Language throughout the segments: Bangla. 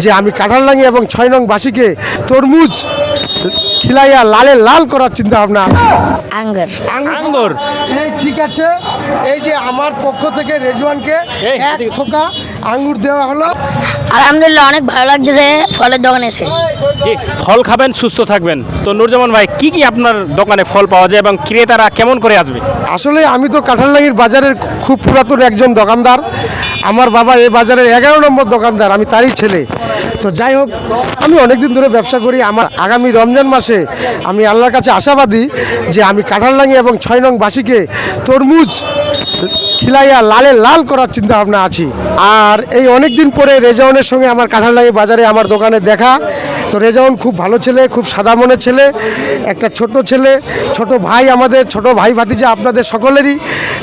যে আমি কাঁঠালডাঙ্গি এবং ৬ নং বাসীকে তরমুজ খিলাইয়া লালে লাল করার চিন্তা ভাবনা। আঙ্গুর আঙ্গুর এই ঠিক আছে, এই যে আমার পক্ষ থেকে রেজওয়ানকে এই, এক থোকা আঙ্গুর দেওয়া হলো। আলহামদুলিল্লাহ অনেক ভালো লাগছে ফলের দোকানে এসে। জি, ফল খাবেন, সুস্থ থাকবেন। তো নুরজামান ভাই, কি কি আপনার দোকানে ফল পাওয়া যায় এবং ক্রেতারা কেমন করে আসবে? আসলে আমি তো কাঁঠালডাঙ্গির বাজারের খুব পুরাতন একজন দোকানদার। আমার বাবা এই বাজারের 11 নম্বর দোকানদার, আমি তারই ছেলে। তো যাই হোক, আমি অনেক দিন ধরে ব্যবসা করি। আমার আগামী রমজান মাসে আমি আল্লাহর কাছে আশাবাদী যে আমি কাঁঠালডাঙ্গি এবং ৬ নং বাসীকে তরমুজ খিলাইয়া লালে লাল করার চিন্তা ভাবনা আছি। আর এই অনেক দিন পরে রেজাউনের সঙ্গে আমার কাঁঠালডাঙ্গি বাজারে আমার দোকানে দেখা। তো রেজাউন খুব ভালো ছেলে, খুব সাদা মনের ছেলে, একটা ছোট ছেলে, ছোট ভাই, আমাদের ছোট ভাই ভাতিজা আপনাদের সকলেরই।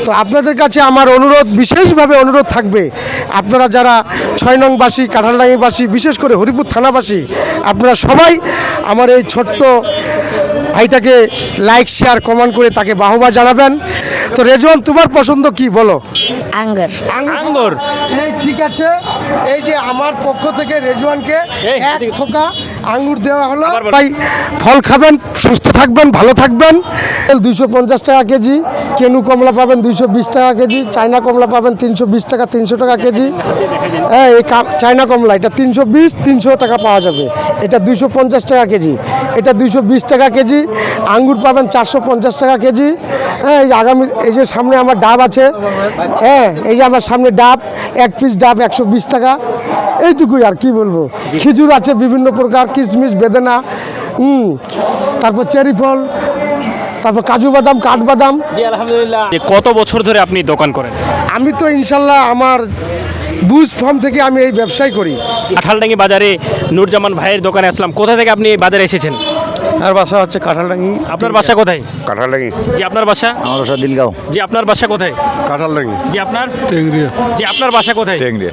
তো আপনাদের কাছে আমার অনুরোধ, বিশেষভাবে অনুরোধ থাকবে, আপনারা যারা ৬ নংবাসী, কাঁঠালডাঙ্গিবাসী, বিশেষ করে হরিপুর থানাবাসী, আপনারা সবাই আমার এই ছোট্ট ভাইটাকে লাইক, শেয়ার, কমেন্ট করে তাকে বাহবা জানাবেন। তো রেজওয়ান, তোমার পছন্দ কি বলো? আঙ্গুর আঙ্গুর এই ঠিক আছে, এই যে আমার পক্ষ থেকে রেজওয়ানকে এই, এক থোকা আঙ্গুর দেওয়া হলো। আবার বলো। ভাই ফল খাবেন, সুস্থ থাকবেন, ভালো থাকবেন। 250 টাকা কেজি, কেনু কমলা পাবেন 220 টাকা কেজি, চায়না কমলা পাবেন 320 টাকা, 300 টাকা কেজি। হ্যাঁ, এই চায়না কমলা এটা 320-300 টাকা পাওয়া যাবে। এটা 250 টাকা কেজি, এটা 220 টাকা কেজি। আঙ্গুর পাবেন 450 টাকা কেজি। হ্যাঁ, এই আগামী এই যে সামনে আমার ডাব আছে, হ্যাঁ, এই যে আমার সামনে ডাব, এক পিস ডাব 120 টাকা। এইটুকুই, আর কি বলবো। খেজুর আছে বিভিন্ন প্রকার, কিশমিশ, বেদানা, তারপর চেরি ফল, তারপর কাজু বাদাম, কাঠবাদাম। জি, আলহামদুলিল্লাহ। কত বছর ধরে আপনি দোকান করেন? আমি তো ইনশাল্লাহ আমার বুজ ফার্ম থেকে আমি এই ব্যবসায় করি। কাঁঠালডাঙ্গি বাজারে নুরজামান ভাইয়ের দোকানে আসলাম। কোথা থেকে আপনি এই বাজারে এসেছেন? আর বাসা হচ্ছে কাঁঠালডাঙ্গি। আপনার বাসা কোথায়? কাঁঠালডাঙ্গি। জি, আপনার বাসা? আমার বাসা দিলগাঁও। জি, আপনার বাসা কোথায়? কাঁঠালডাঙ্গি। জি, আপনার? টেংরিয়া। জি, আপনার বাসা কোথায়? টেংরিয়া।